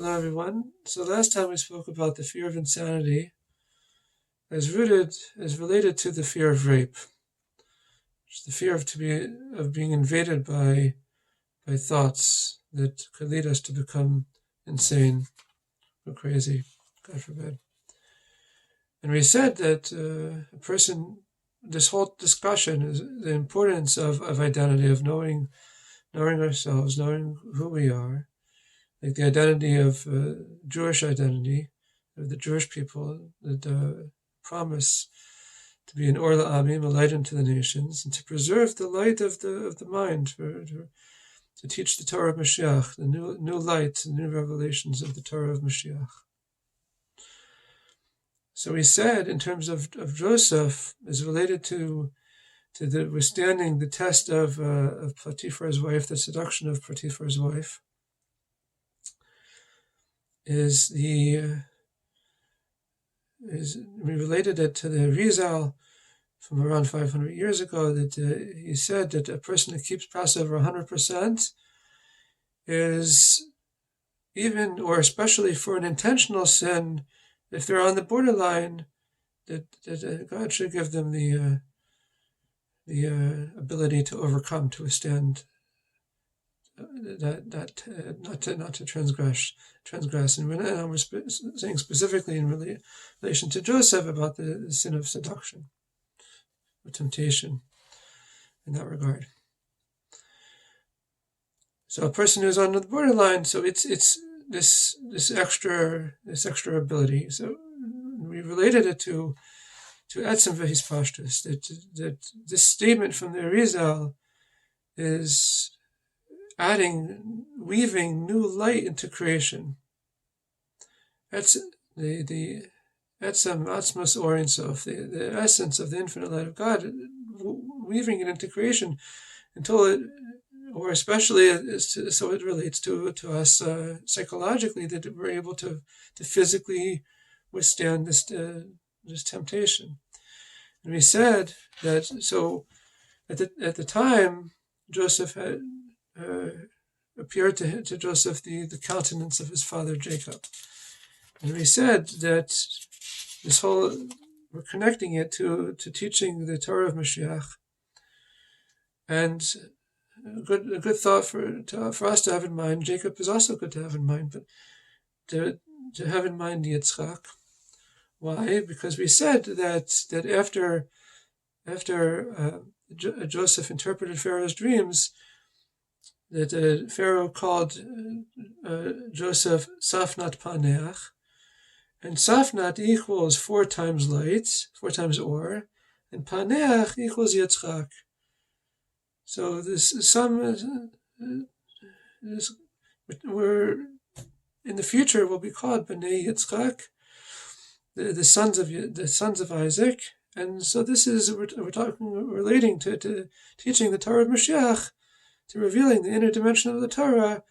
Hello, everyone. So last time we spoke about the fear of insanity as related to the fear of rape, which is the fear of being invaded by thoughts that could lead us to become insane or crazy, God forbid. And we said that this whole discussion is the importance of identity, of knowing ourselves, knowing who we are. Like the identity of Jewish identity, of the Jewish people, that promise to be an Or La'amim, a light unto the nations, and to preserve the light of the mind, to teach the Torah of Mashiach, the new light, the new revelations of the Torah of Mashiach. So we said, in terms of Joseph, is related to the withstanding the test of Potiphar's wife, the seduction of Potiphar's wife, is we related it to the Rizal from around 500 years ago, that he said that a person who keeps Passover 100% is even, or especially for an intentional sin, if they're on the borderline, that God should give them the ability to overcome, to withstand not to transgress. And we're saying specifically in relation to Joseph about the sin of seduction, or temptation, in that regard. So a person who's on the borderline, so it's this extra ability. So we related it to Etzem Vehis Pashtus, that this statement from the Arizal is weaving new light into creation. That's the Etzem Atzmos Or Ein Sof, the essence of the infinite light of God, weaving it into creation until it, or especially so it relates to us psychologically, that we're able to physically withstand this temptation. And we said that so at the time Joseph had appeared to Joseph the countenance of his father Jacob. And we said that this whole, we're connecting it to teaching the Torah of Mashiach, and a good thought for us to have in mind. Jacob is also good to have in mind, but to have in mind Yitzchak. Why? Because we said that after Joseph interpreted Pharaoh's dreams, that Pharaoh called Joseph Safnat Paneach, and Safnat equals 4 times light, 4 times Or, and Paneach equals Yitzchak. So we're in the future will be called Bnei Yitzchak, the sons of Isaac, and so this is relating to teaching the Torah of Mashiach, to revealing the inner dimension of the Torah,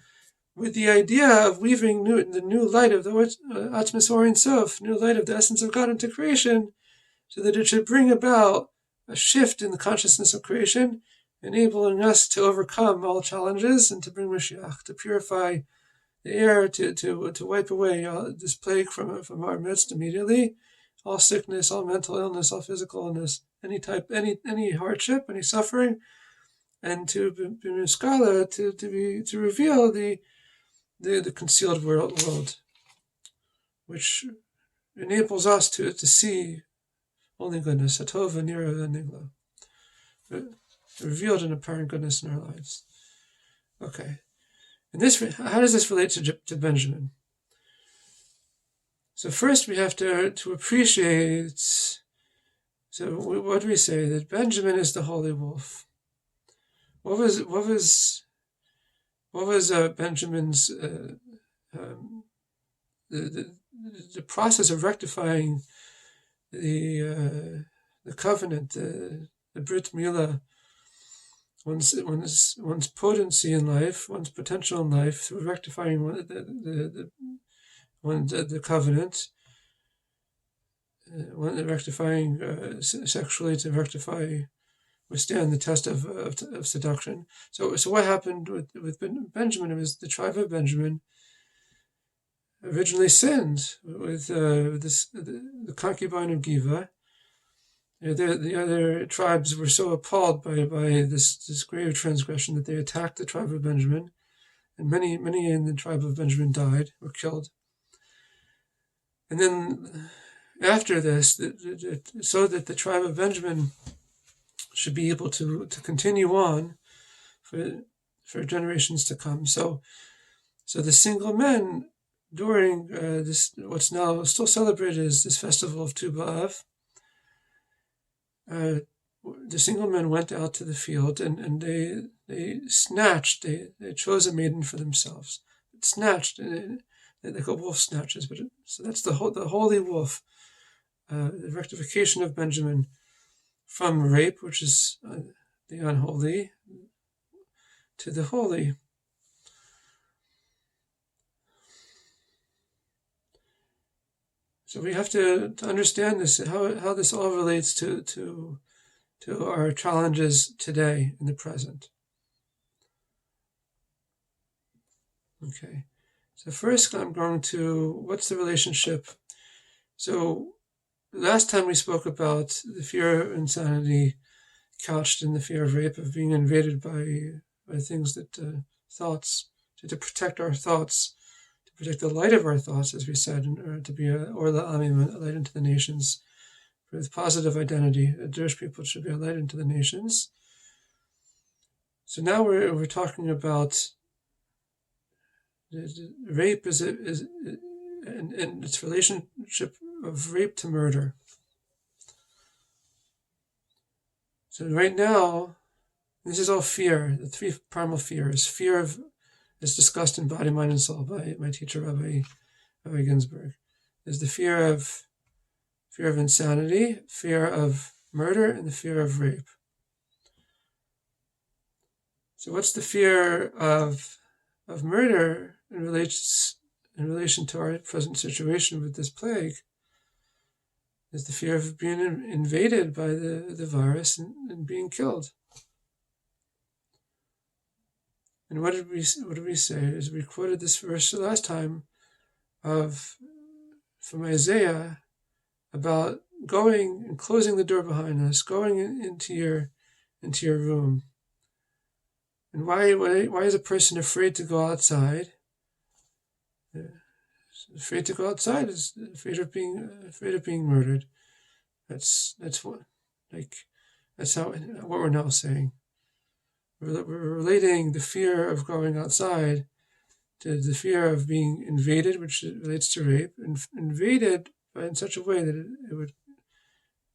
with the idea of weaving the new light of the Atzmos Or Ein Sof, new light of the essence of God into creation, so that it should bring about a shift in the consciousness of creation, enabling us to overcome all challenges and to bring Mashiach, to purify the air, to wipe away this plague from our midst immediately, all sickness, all mental illness, all physical illness, any type, any hardship, any suffering, and to be Miskala, to reveal the concealed world, which enables us to see only goodness, Hatov Nira Nigla, revealed in apparent goodness in our lives. Okay, and how does this relate to Benjamin? So first we have to appreciate. So what do we say? That Benjamin is the holy wolf. What was Benjamin's the process of rectifying the covenant, the Brit Milah, one's potency in life, one's potential in life, through rectifying the covenant, rectifying sexually, to withstand the test of seduction. So what happened with Benjamin? It was the tribe of Benjamin originally sinned with the concubine of Giva. The other tribes were so appalled by this grave transgression that they attacked the tribe of Benjamin, and many in the tribe of Benjamin died, were killed. And then after this, so that the tribe of Benjamin should be able to continue on for generations to come. So the single men during this, what's now still celebrated as this festival of Tu B'Av, the single men went out to the field and they snatched, they chose a maiden for themselves. Snatched, like a wolf snatches, so that's the holy wolf, the rectification of Benjamin from rape, which is the unholy, to the holy. So we have to understand this, how this all relates to our challenges today in the present. Okay, so first I'm going to, what's the relationship? So last time we spoke about the fear of insanity couched in the fear of rape, of being invaded by things that, thoughts, to protect our thoughts, to protect the light of our thoughts, as we said, or to be a light into the nations, with positive identity. Jewish people should be a light into the nations. So now we're talking about rape and its relationship of rape to murder. So right now, this is all fear. The three primal fears. Fear is discussed in Body, Mind, and Soul by my teacher, Rabbi Ginsburgh. There's the fear of insanity, fear of murder, and the fear of rape. So what's the fear of murder in relation to our present situation with this plague? Is the fear of being invaded by the virus and being killed. And what did we say? Is we quoted this verse the last time from Isaiah about going and closing the door behind us, going into your room. And why is a person afraid to go outside? Afraid to go outside is afraid of being murdered. That's what we're now saying. We're relating the fear of going outside to the fear of being invaded, which relates to rape, and invaded in such a way that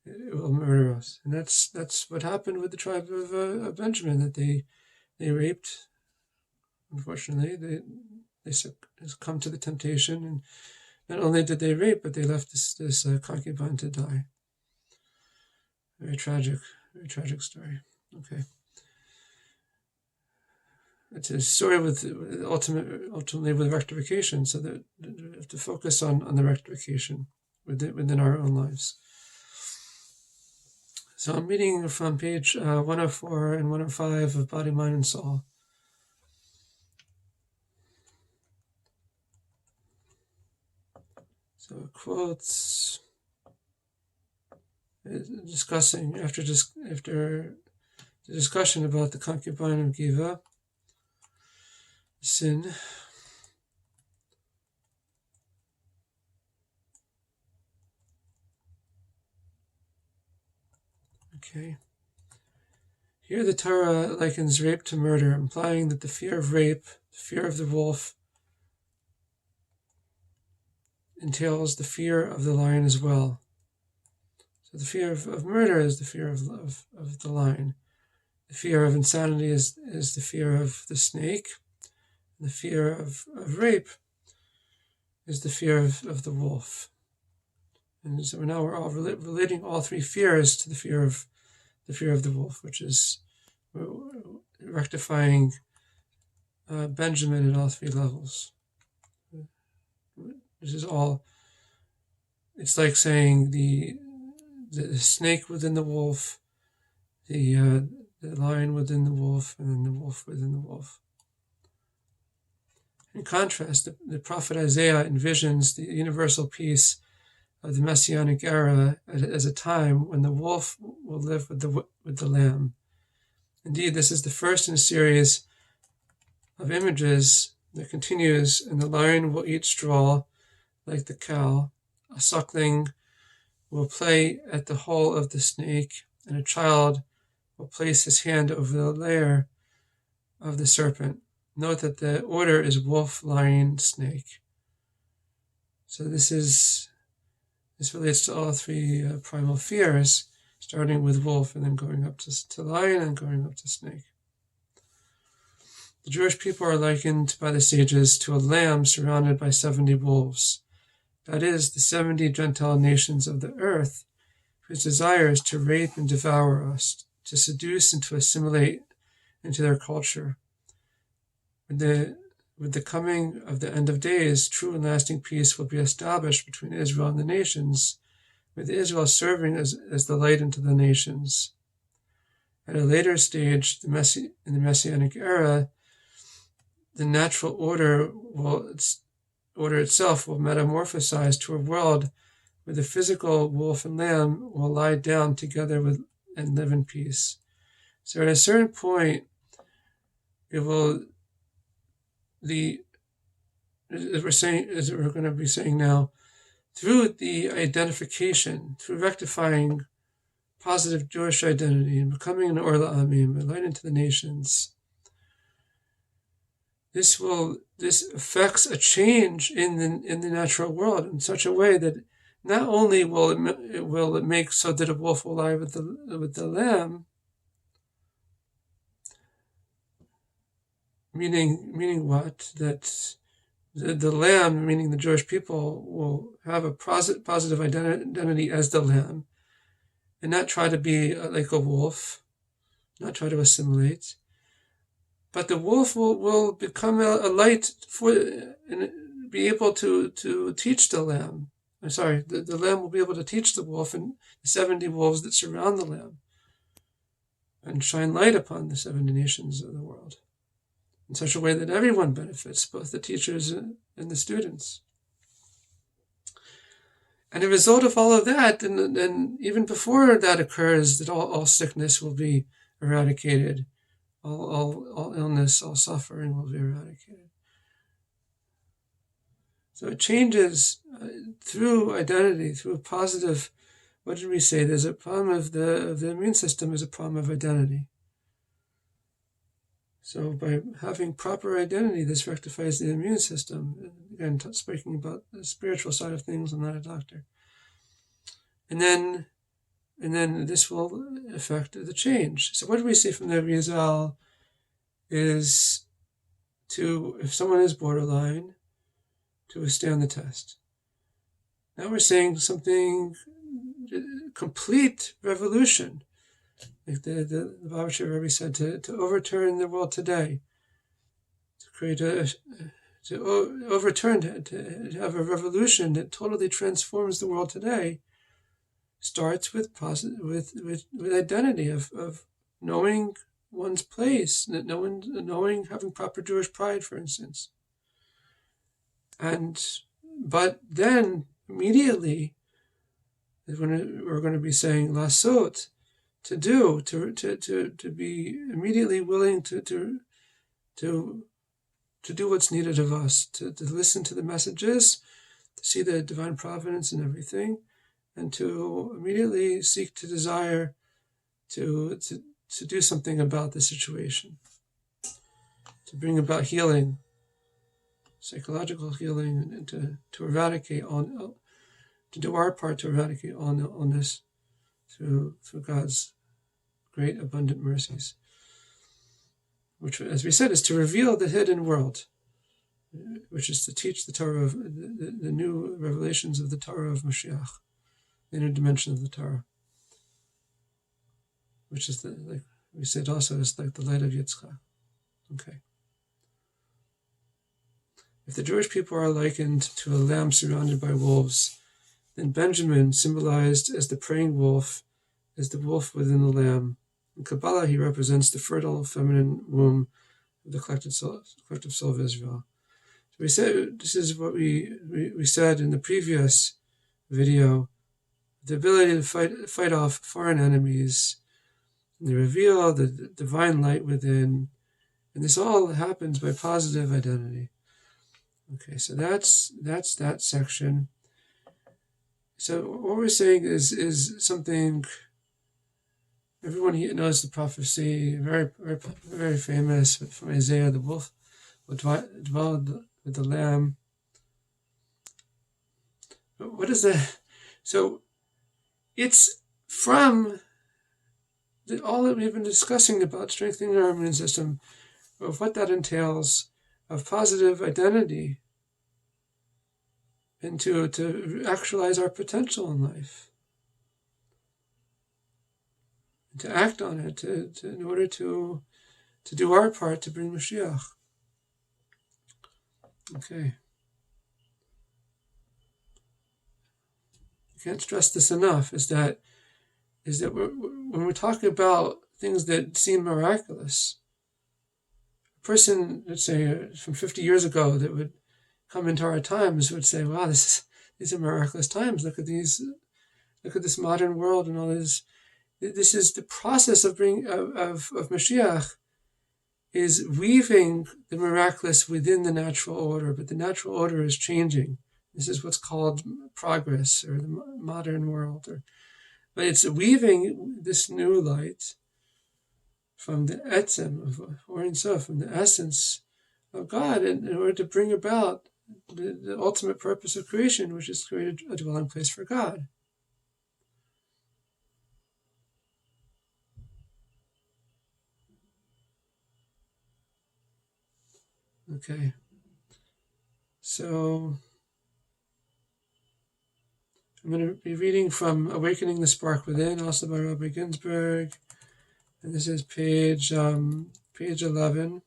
it will murder us. And that's what happened with the tribe of Benjamin, that they raped. Unfortunately, they succumbed to the temptation, and not only did they rape, but they left this concubine to die. Very tragic story. Okay. It's a story with ultimately with rectification, so that we have to focus on the rectification within our own lives. So I'm reading from page 104 and 105 of Body, Mind, and Soul. So quotes discussing after the discussion about the concubine of Giva, sin. Okay. Here the Torah likens rape to murder, implying that the fear of rape, the fear of the wolf, entails the fear of the lion as well. So the fear of murder is the fear of the lion. The fear of insanity is the fear of the snake. The fear of rape is the fear of the wolf. And so now we're all relating all three fears to the fear of the wolf, which is rectifying Benjamin at all three levels. This is all. It's like saying the snake within the wolf, the lion within the wolf, and then the wolf within the wolf. In contrast, the prophet Isaiah envisions the universal peace of the Messianic era as a time when the wolf will live with the lamb. Indeed, this is the first in a series of images that continues, and the lion will eat straw like the cow, a suckling will play at the hole of the snake, and a child will place his hand over the lair of the serpent. Note that the order is wolf, lion, snake. So this relates to all three primal fears, starting with wolf and then going up to lion and going up to snake. The Jewish people are likened by the sages to a lamb surrounded by 70 wolves. That is, the 70 Gentile nations of the earth, whose desire is to rape and devour us, to seduce and to assimilate into their culture. With the coming of the end of days, true and lasting peace will be established between Israel and the nations, with Israel serving as the light into the nations. At a later stage, in the Messianic era, the natural order itself will metamorphosize to a world where the physical wolf and lamb will lie down together and live in peace. So at a certain point, as we're going to be saying now, through the identification, through rectifying positive Jewish identity and becoming an Or La'amim, a light into the nations, this affects a change in the natural world in such a way that not only will it make so that a wolf will lie with the lamb, meaning what? That the lamb, meaning the Jewish people, will have a positive identity as the lamb, and not try to be like a wolf, not try to assimilate. But the wolf will become a light and be able to teach the lamb. I'm sorry, the lamb will be able to teach the wolf and the 70 wolves that surround the lamb and shine light upon the 70 nations of the world in such a way that everyone benefits, both the teachers and the students. And the result of all of that, and even before that occurs, that all sickness will be eradicated. All illness, all suffering will be eradicated. So it changes through identity, through a positive. What did we say? There's a problem of the immune system is a problem of identity. So by having proper identity, this rectifies the immune system. Again, speaking about the spiritual side of things, I'm not a doctor. And then this will affect the change. So what do we see from the Rizal is if someone is borderline, to withstand the test. Now we're saying something, complete revolution. Like the Rabbi said, to overturn the world today, to create to have a revolution that totally transforms the world today, starts with identity of knowing one's place, knowing having proper Jewish pride, for instance. But then immediately we're going to be saying lasot, to be immediately willing to do what's needed of us, to listen to the messages, to see the divine providence in everything, and to immediately seek to desire to do something about the situation, to bring about healing, psychological healing, and to eradicate to do our part to eradicate on this through God's great abundant mercies, which, as we said, is to reveal the hidden world, which is to teach the Torah of the new revelations of the Torah of Mashiach, the inner dimension of the Torah, which is like we said also is like the light of Yitzchak. Okay. If the Jewish people are likened to a lamb surrounded by wolves, then Benjamin, symbolized as the praying wolf, is the wolf within the lamb. In Kabbalah, he represents the fertile feminine womb of the collective soul of Israel. So we said, this is what we said in the previous video, the ability to fight off foreign enemies, and they reveal the divine light within, and this all happens by positive identity. Okay, so that's that section. So what we're saying is something everyone here knows, the prophecy, very, very, very famous from Isaiah, the wolf will dwell with the lamb. But what is that? So it's from all that we've been discussing about strengthening our immune system, of what that entails, of positive identity, and to actualize our potential in life, and to act on it, in order to do our part to bring Mashiach. Okay. I can't stress this enough, is that when we're talking about things that seem miraculous, a person, let's say, from 50 years ago that would come into our times would say, wow, these are miraculous times. Look at this modern world and all this. This is the process of Mashiach, is weaving the miraculous within the natural order, but the natural order is changing. This is what's called progress, or the modern world. But it's weaving this new light from the etzem, or Ein Sof, from the essence of God, in order to bring about the ultimate purpose of creation, which is to create a dwelling place for God. Okay. So I'm going to be reading from Awakening the Spark Within, also by Rabbi Ginsburgh. And this is page 11.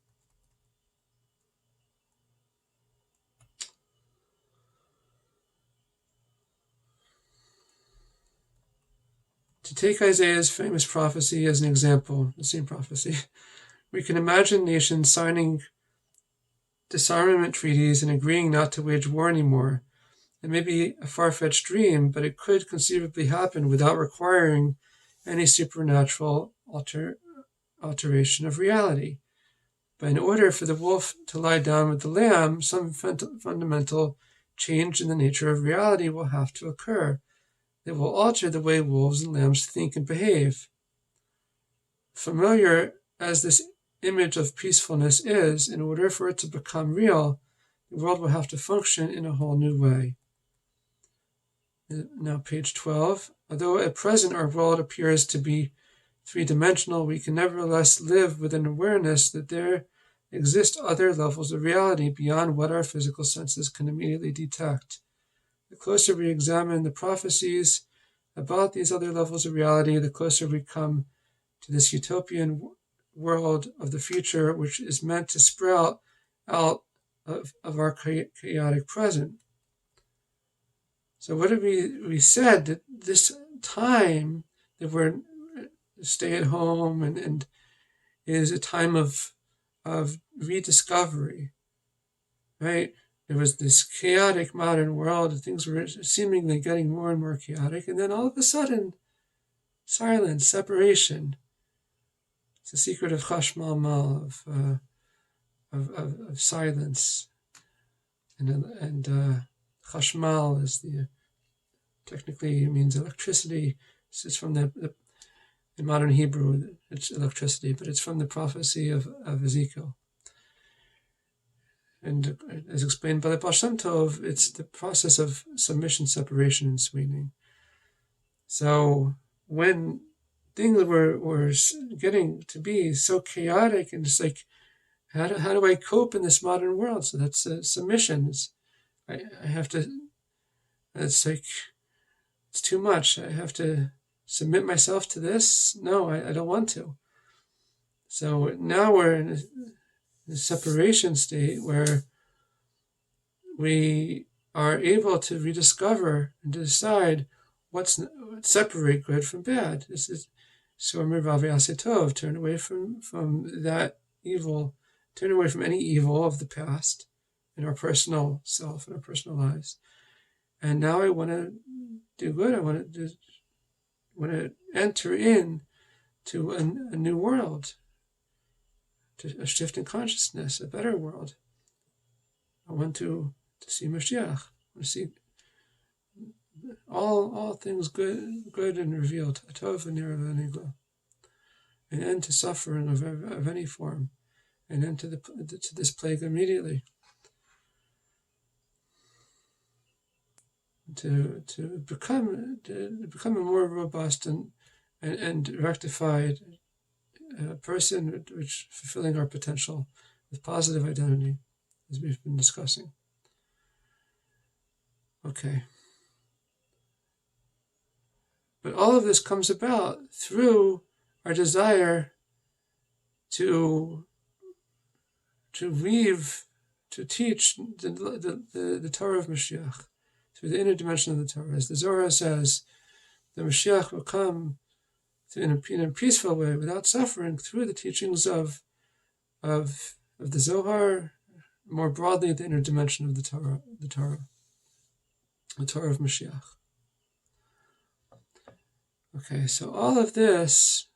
To take Isaiah's famous prophecy as an example, the same prophecy, we can imagine nations signing disarmament treaties and agreeing not to wage war anymore. It may be a far-fetched dream, but it could conceivably happen without requiring any supernatural alteration of reality. But in order for the wolf to lie down with the lamb, some fundamental change in the nature of reality will have to occur. It will alter the way wolves and lambs think and behave. Familiar as this image of peacefulness is, in order for it to become real, the world will have to function in a whole new way. Now, page 12. Although at present our world appears to be three-dimensional, we can nevertheless live with an awareness that there exist other levels of reality beyond what our physical senses can immediately detect. The closer we examine the prophecies about these other levels of reality, the closer we come to this utopian world of the future, which is meant to sprout out of our chaotic present. So what have we said? That this time that we're stay at home and is a time of rediscovery, right? There was this chaotic modern world, and things were seemingly getting more and more chaotic, and then all of a sudden, silence, separation. It's the secret of Chashmal Mal, of silence, and Chashmal is technically means electricity. It's from in modern Hebrew, it's electricity, but it's from the prophecy of Ezekiel. And as explained by the Baal Shem Tov, it's the process of submission, separation, and sweetening. So when things were getting to be so chaotic, and it's like, how do I cope in this modern world? So that's submission. I have to, it's like, it's too much. I have to submit myself to this? No, I don't want to. So now we're in a separation state where we are able to rediscover and decide separate good from bad. This is Somer Vavi Asetov, turn away from that evil, turn away from any evil of the past, in our personal self, in our personal lives. And now I want to do good. I want to enter in to a new world, to a shift in consciousness, a better world. I want to see Mashiach. I want to see all things good and revealed, Tov and Nira v'Nigla, an end to suffering of any form, an end to this plague immediately. To become a more robust and rectified person, which fulfilling our potential with positive identity, as we've been discussing. Okay. But all of this comes about through our desire to weave, to teach the Torah of Mashiach through the inner dimension of the Torah. As the Zohar says, the Mashiach will come in a peaceful way, without suffering, through the teachings of the Zohar, more broadly the inner dimension of the Torah of Mashiach. Okay, so all of this.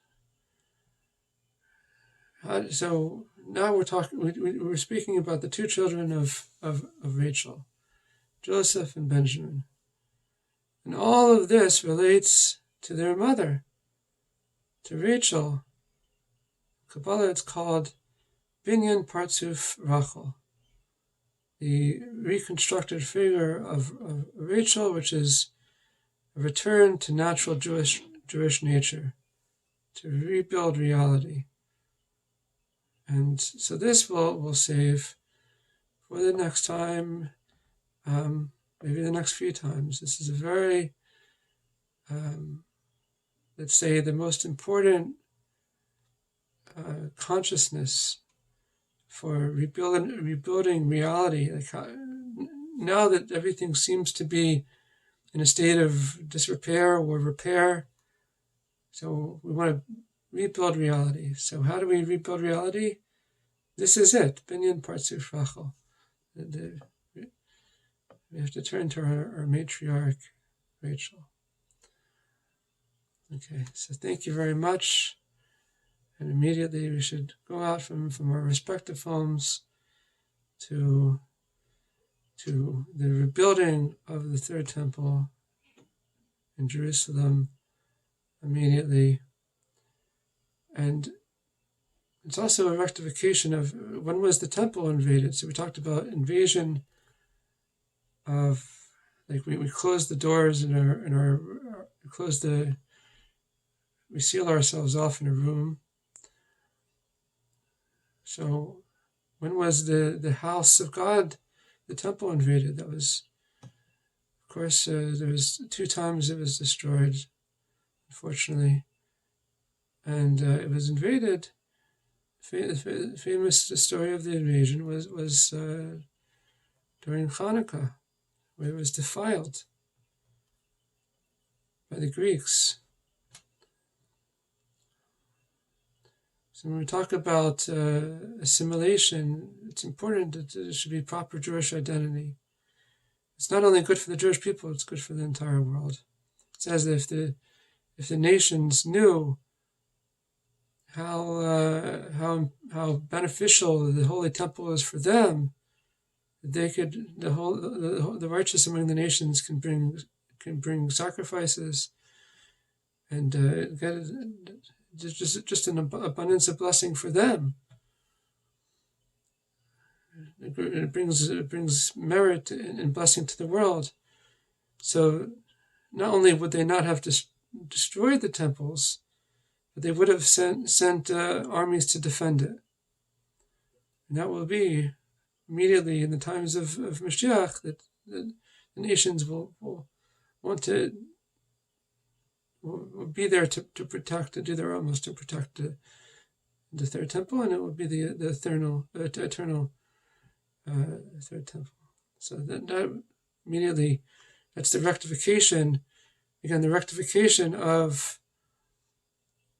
So now we're speaking about the two children of Rachel, Joseph and Benjamin, and all of this relates to their mother, to Rachel. Kabbalah, it's called Binyan Partzuf Rachel, the reconstructed figure of Rachel, which is a return to natural Jewish nature, to rebuild reality. And so this will save for the next time, maybe the next few times. This is a very, let's say, the most important consciousness for rebuilding reality. Like now that everything seems to be in a state of disrepair or repair, so we want to rebuild reality. So how do we rebuild reality? This is it. Binyan Partzuf Rachel. We have to turn to our matriarch, Rachel. Okay, so thank you very much. And immediately we should go out from our respective homes to the rebuilding of the third temple in Jerusalem immediately. And it's also a rectification of when was the temple invaded. So we talked about invasion of, like we close the doors we seal ourselves off in a room. So when was the house of God, the temple, invaded? That was, of course, there was 2 times it was destroyed, unfortunately. And it was invaded. The famous story of the invasion was during Hanukkah, where it was defiled by the Greeks. So when we talk about assimilation, it's important that there should be proper Jewish identity. It's not only good for the Jewish people; it's good for the entire world. It's as if the nations knew how beneficial the Holy Temple is for them, they could the righteous among the nations can bring sacrifices and get just an abundance of blessing for them. It brings merit and blessing to the world. So not only would they not have destroyed the temples, but they would have sent armies to defend it. And that will be immediately in the times of Mashiach, that the nations will want to will be there to protect, to do their utmost to protect the third temple, and it will be the eternal third temple. So that immediately, that's the rectification. Again, the rectification of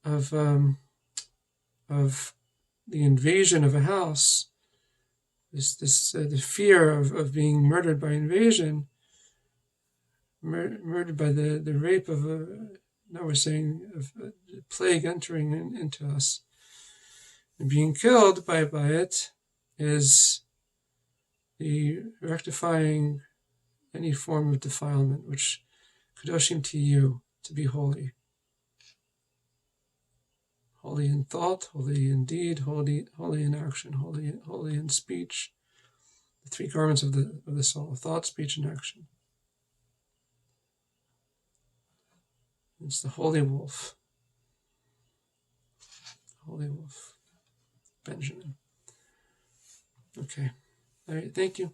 the invasion of a house the fear of being murdered by invasion, murdered by the rape of now we're saying of a plague entering into us and being killed by it, is the rectifying any form of defilement, which kadoshim to you, to be holy. Holy in thought, holy in deed, holy in action, holy in speech. The three garments of the soul: thought, speech, and action. It's the holy wolf. Holy wolf. Benjamin. Okay. All right. Thank you.